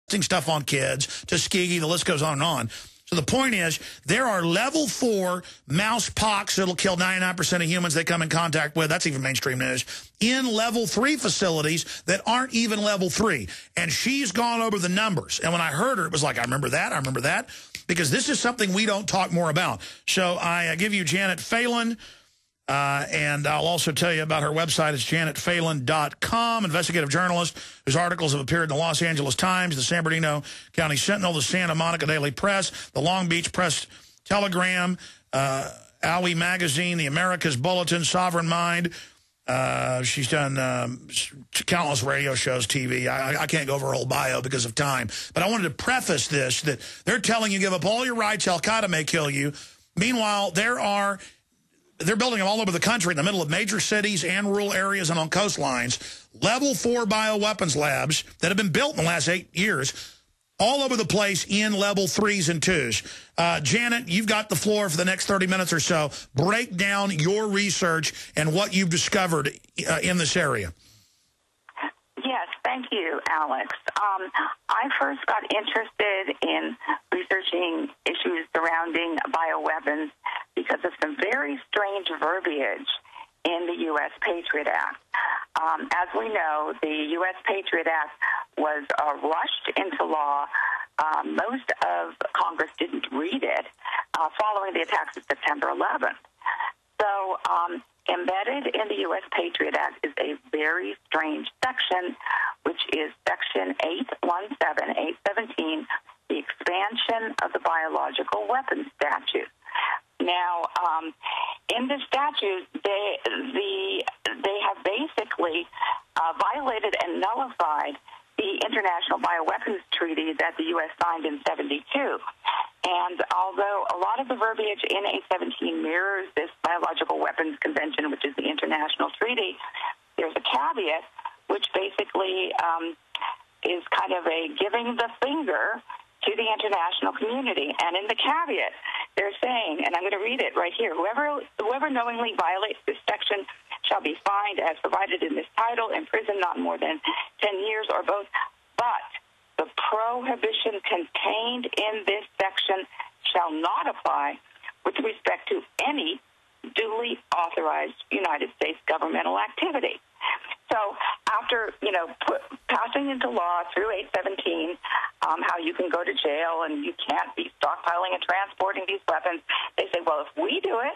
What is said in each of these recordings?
stuff on kids, Tuskegee, the list goes on and on. So the point is, there are level 4 mouse pox that'll kill 99% of humans they come in contact with. That's even mainstream news. In level 3 facilities that aren't even level 3. And she's gone over the numbers. And when I heard her, it was like, I remember that. Because this is something we don't talk more about. So I give you Janet Phelan. And I'll also tell you about her website. It's janetphelan.com, investigative journalist whose articles have appeared in the Los Angeles Times, the San Bernardino County Sentinel, the Santa Monica Daily Press, the Long Beach Press Telegram, Owie Magazine, the America's Bulletin, Sovereign Mind. She's done countless radio shows, TV. I can't go over her whole bio because of time. But I wanted to preface this, that they're telling you give up all your rights, al-Qaeda may kill you. Meanwhile, they're building them all over the country in the middle of major cities and rural areas and on coastlines. Level 4 bioweapons labs that have been built in the last 8 years all over the place in level 3s and 2s. Janet, you've got the floor for the next 30 minutes or so. Break down your research and what you've discovered in this area. Yes, thank you, Alex. I first got interested in researching issues surrounding bioweapons because of some very strange verbiage in the U.S. Patriot Act. As we know, the U.S. Patriot Act was rushed into law. Most of Congress didn't read it following the attacks of September 11th. So embedded in the U.S. Patriot Act is a very strange section, which is Section 817, the expansion of the Biological Weapons Statute. Now, in the statute, they have basically violated and nullified the International Bioweapons Treaty that the U.S. signed in 72. And although a lot of the verbiage in 817 mirrors this Biological Weapons Convention, which is the international treaty, there's a caveat which basically is kind of a giving the finger to the international community. And in the caveat, they're saying, and I'm going to read it right here, whoever knowingly violates this section shall be fined as provided in this title, imprisoned not more than 10 years or both. But the prohibition contained in this section shall not apply with respect to any duly authorized United States governmental activity. So after, passing into law through 817, how you can go to jail and you can't be stockpiling and transporting these weapons, they say, well, if we do it,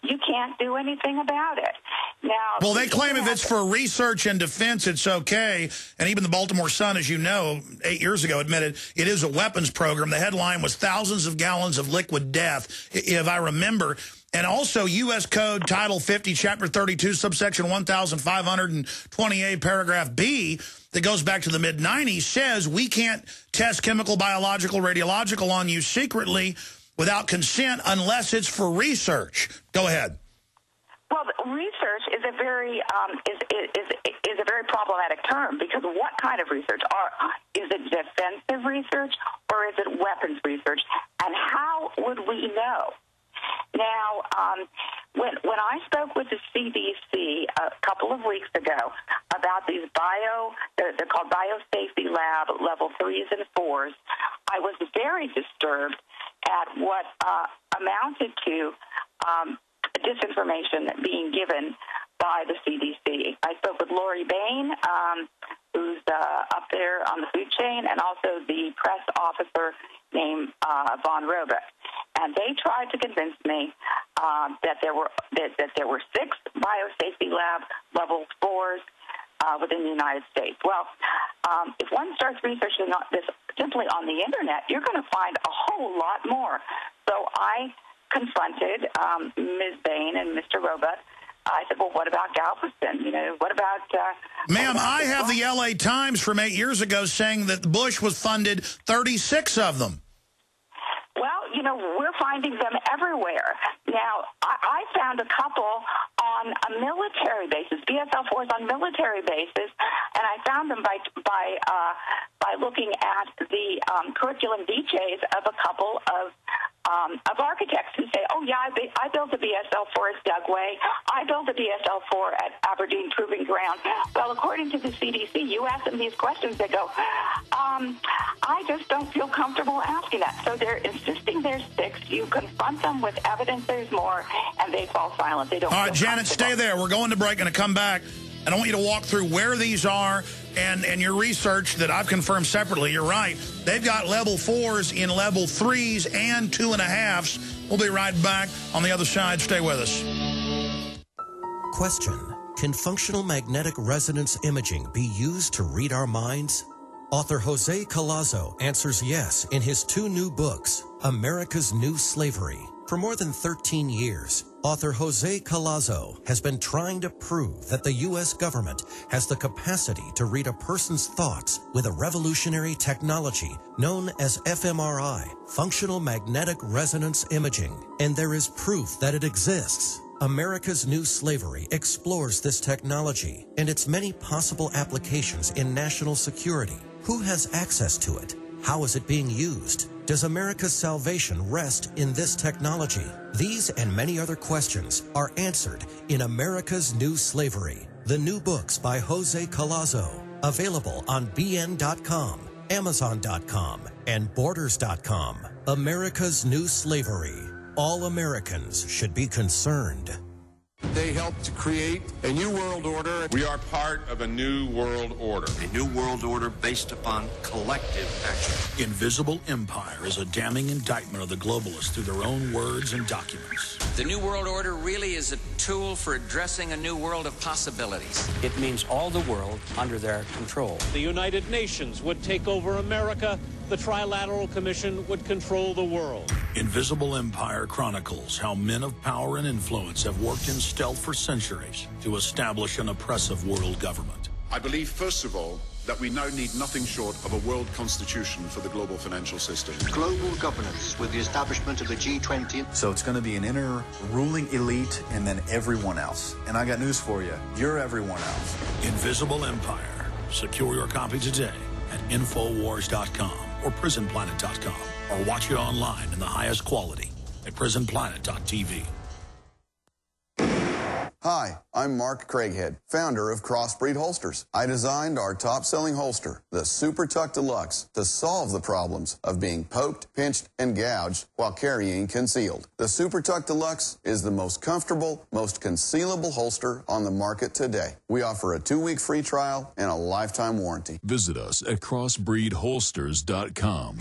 you can't do anything about it. Now, well, they claim if it's for research and defense, it's okay. And even the Baltimore Sun, as you know, 8 years ago admitted it is a weapons program. The headline was thousands of gallons of liquid death, if I remember. And also U.S. Code Title 50, Chapter 32, subsection 1528, paragraph B, that goes back to the mid-90s, says we can't test chemical, biological, radiological on you secretly without consent unless it's for research. Go ahead. Well, research is a very is a very problematic term, because what kind of research? Is it defensive research or is it weapons research? And how would we know? Now, when I spoke with the CDC a couple of weeks ago about these they're called biosafety lab level 3s and 4s, I was very disturbed at what amounted to disinformation being given by the CDC. I spoke with Lori Bain, who's up there on the food chain, and also the press officer named Von Robeck. And they tried to convince me that there were 6 biosafety lab level 4s within the United States. Well, if one starts researching this simply on the internet, you're going to find a whole lot more. So I confronted Ms. Bain and Mr. Roebuck. I said, well, what about Galveston? What about... Ma'am, I have the L.A. Times from 8 years ago saying that Bush was funded 36 of them. Well, we're finding them everywhere. Now, I found a couple on a military basis, BSL-4s on military bases, and I found them by looking at the curriculum vitaes of a couple of architects who say, oh, yeah, I built a BSL-4 at Dugway. I built a BSL-4 at Aberdeen Proving Ground. Well, according to the CDC, you ask them these questions, they go, I just don't feel comfortable asking that. So they're insisting there's 6. You confront them with evidence there's more, and they fall silent. They don't. All right, Janet, stay there. We're going to break and to come back. And I want you to walk through where these are and your research that I've confirmed separately. You're right. They've got level 4s in level 3s and 2.5s. We'll be right back on the other side. Stay with us. Question: can functional magnetic resonance imaging be used to read our minds? Author Jose Collazo answers yes in his 2 new books, America's New Slavery. For more than 13 years, author Jose Collazo has been trying to prove that the U.S. government has the capacity to read a person's thoughts with a revolutionary technology known as fMRI, functional magnetic resonance imaging, and there is proof that it exists. America's New Slavery explores this technology and its many possible applications in national security. Who has access to it? How is it being used? Does America's salvation rest in this technology? These and many other questions are answered in America's New Slavery, the new books by Jose Collazo, available on BN.com, Amazon.com, and Borders.com. America's New Slavery. All Americans should be concerned. They helped to create a new world order. We are part of a new world order. A new world order based upon collective action. Invisible Empire is a damning indictment of the globalists through their own words and documents. The new world order really is a tool for addressing a new world of possibilities. It means all the world under their control. The United Nations would take over America. The Trilateral Commission would control the world. Invisible Empire chronicles how men of power and influence have worked in stealth for centuries to establish an oppressive world government. I believe, first of all, that we now need nothing short of a world constitution for the global financial system. Global governance with the establishment of the G20. So it's going to be an inner ruling elite and then everyone else. And I got news for you. You're everyone else. Invisible Empire. Secure your copy today at Infowars.com or PrisonPlanet.com, or watch it online in the highest quality at PrisonPlanet.tv. Hi, I'm Mark Craighead, founder of Crossbreed Holsters. I designed our top-selling holster, the Super Tuck Deluxe, to solve the problems of being poked, pinched, and gouged while carrying concealed. The Super Tuck Deluxe is the most comfortable, most concealable holster on the market today. We offer a 2-week free trial and a lifetime warranty. Visit us at crossbreedholsters.com.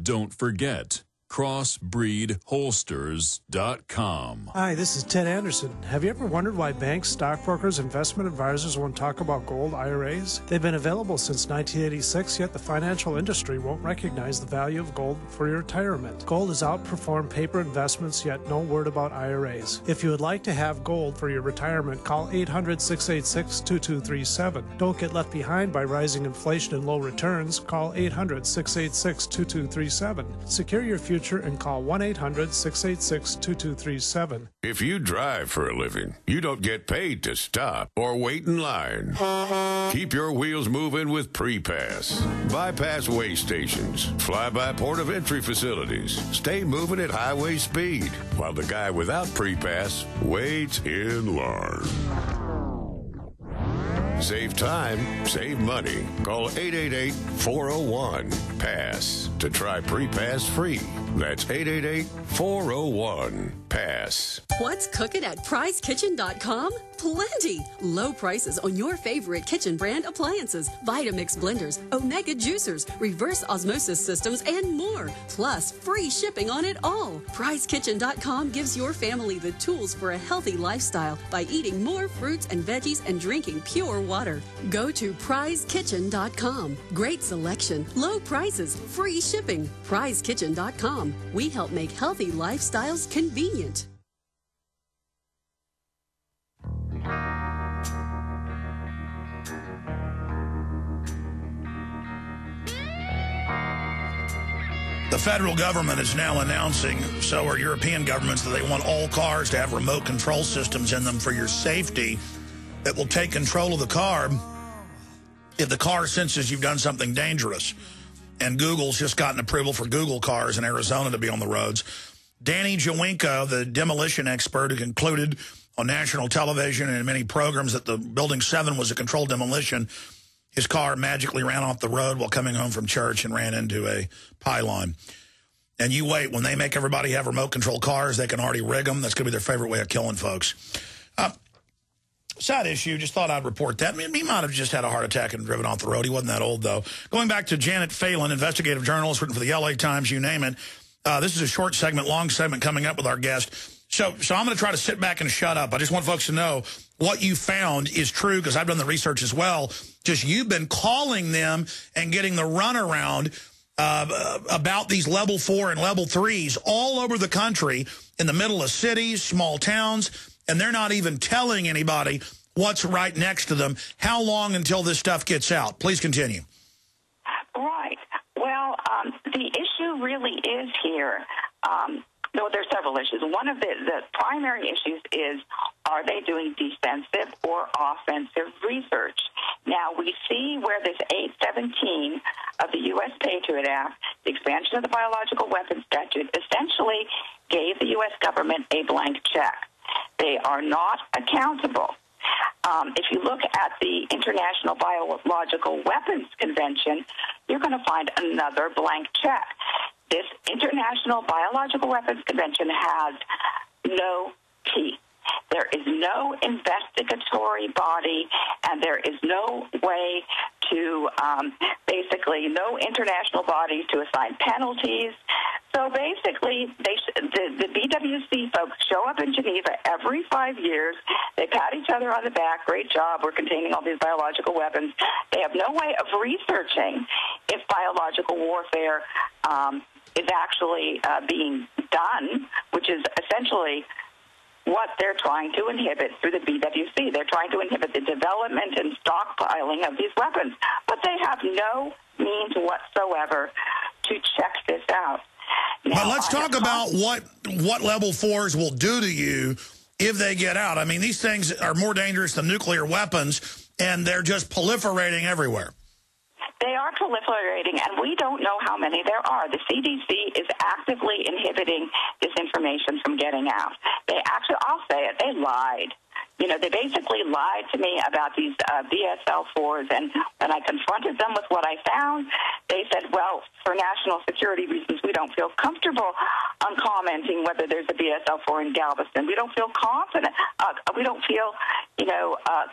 Don't forget, crossbreedholsters.com. Hi, this is Ted Anderson. Have you ever wondered why banks, stockbrokers, investment advisors won't talk about gold IRAs? They've been available since 1986, yet the financial industry won't recognize the value of gold for your retirement. Gold has outperformed paper investments, yet no word about IRAs. If you would like to have gold for your retirement, call 800-686-2237. Don't get left behind by rising inflation and low returns. Call 800-686-2237. Secure your future and call 1-800-686-2237. If you drive for a living, you don't get paid to stop or wait in line. Keep your wheels moving with pre-pass. Bypass way stations, fly-by port of entry facilities. Stay moving at highway speed while the guy without pre-pass waits in line. Save time, save money. Call 888-401-PASS to try pre-pass free. That's 888-401-PASS. What's cooking at PrizeKitchen.com? Plenty. Low prices on your favorite kitchen brand appliances, Vitamix blenders, Omega juicers, reverse osmosis systems, and more. Plus, free shipping on it all. PrizeKitchen.com gives your family the tools for a healthy lifestyle by eating more fruits and veggies and drinking pure water. Go to PrizeKitchen.com. Great selection, low prices, free shipping. PrizeKitchen.com. We help make healthy lifestyles convenient. The federal government is now announcing, so are European governments, that they want all cars to have remote control systems in them for your safety that will take control of the car if the car senses you've done something dangerous. And Google's just gotten approval for Google cars in Arizona to be on the roads. Danny Jawinko, the demolition expert who concluded on national television and in many programs that the Building 7 was a controlled demolition, his car magically ran off the road while coming home from church and ran into a pylon. And you wait, when they make everybody have remote-control cars, they can already rig them. That's going to be their favorite way of killing folks. Sad issue. Just thought I'd report that. I mean, he might have just had a heart attack and driven off the road. He wasn't that old, though. Going back to Janet Phelan, investigative journalist, written for the LA Times, you name it. This is a short segment, long segment coming up with our guest. So I'm going to try to sit back and shut up. I just want folks to know what you found is true, because I've done the research as well. Just you've been calling them and getting the runaround about these level 4 and level 3s all over the country in the middle of cities, small towns, and they're not even telling anybody what's right next to them. How long until this stuff gets out? Please continue. Right. Well, the issue really is here. No, there's several issues. One of the primary issues is, are they doing defensive or offensive research? Now, we see where this 817 of the U.S. Patriot Act, the expansion of the biological weapons statute, essentially gave the U.S. government a blank check. They are not accountable. If you look at the International Biological Weapons Convention, you're going to find another blank check. This International Biological Weapons Convention has no teeth. There is no investigatory body, and there is no way to, basically, no international body to assign penalties. So basically, the BWC folks show up in Geneva every 5 years. They pat each other on the back. Great job. We're containing all these biological weapons. They have no way of researching if biological warfare is actually being done, which is essentially what they're trying to inhibit through the BWC. They're trying to inhibit the development and stockpiling of these weapons. But they have no means whatsoever to check this out. Now, but let's talk about what level 4s will do to you if they get out. I mean, these things are more dangerous than nuclear weapons, and they're just proliferating everywhere. They are proliferating, and we don't know how many there are. The CDC is actively inhibiting this information from getting out. They actually, I'll say it, they lied. You know, they basically lied to me about these BSL-4s, and when I confronted them with what I found, they said, well, for national security reasons, we don't feel comfortable on commenting whether there's a BSL-4 in Galveston. We don't feel confident. We don't feel,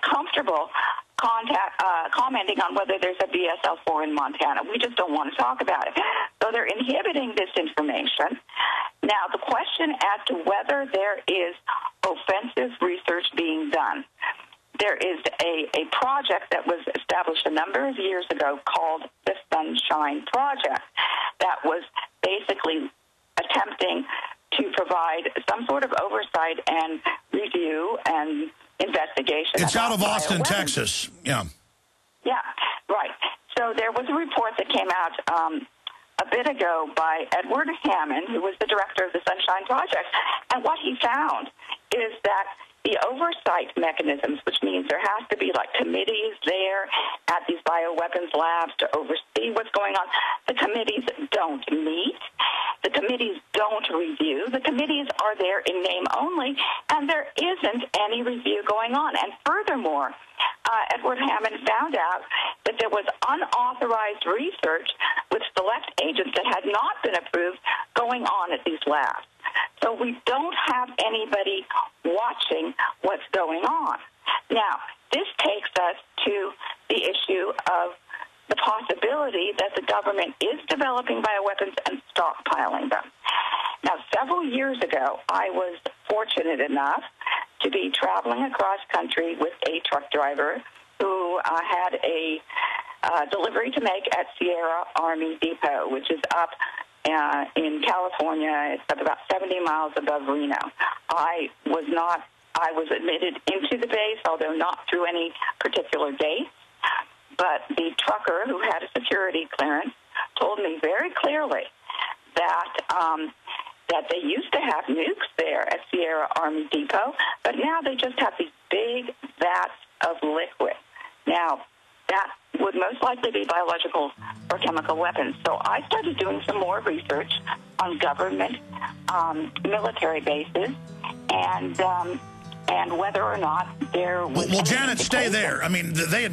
comfortable commenting on whether there's a BSL-4 in Montana. We just don't want to talk about it. So they're inhibiting this information. Now, the question as to whether there is offensive research being done, there is a project that was established a number of years ago called the Sunshine Project that was basically attempting to provide some sort of oversight and review and investigation. It's out of Austin, Texas. Yeah. Yeah, right. So there was a report that came out a bit ago by Edward Hammond, who was the director of the Sunshine Project. And what he found is that the oversight mechanisms, which means there has to be like committees there at these bioweapons labs to oversee what's going on, the committees don't meet. The committees don't review. The committees are there in name only, and there isn't any review going on. And furthermore, Edward Hammond found out that there was unauthorized research with select agents that had not been approved going on at these labs. So we don't have anybody watching what's going on. Now, this takes us to the issue of the possibility that the government is developing bioweapons and stockpiling them. Now, several years ago, I was fortunate enough to be traveling across country with a truck driver who had a delivery to make at Sierra Army Depot, which is up in California. It's up about 70 miles above Reno. I was admitted into the base, although not through any particular gate. But the trucker who had a security clearance told me very clearly that they used to have nukes there at Sierra Army Depot, but now they just have these big vats of liquid. Now, that would most likely be biological or chemical weapons. So I started doing some more research on government military bases and whether or not there was... Well, Janet, stay there. I mean, they had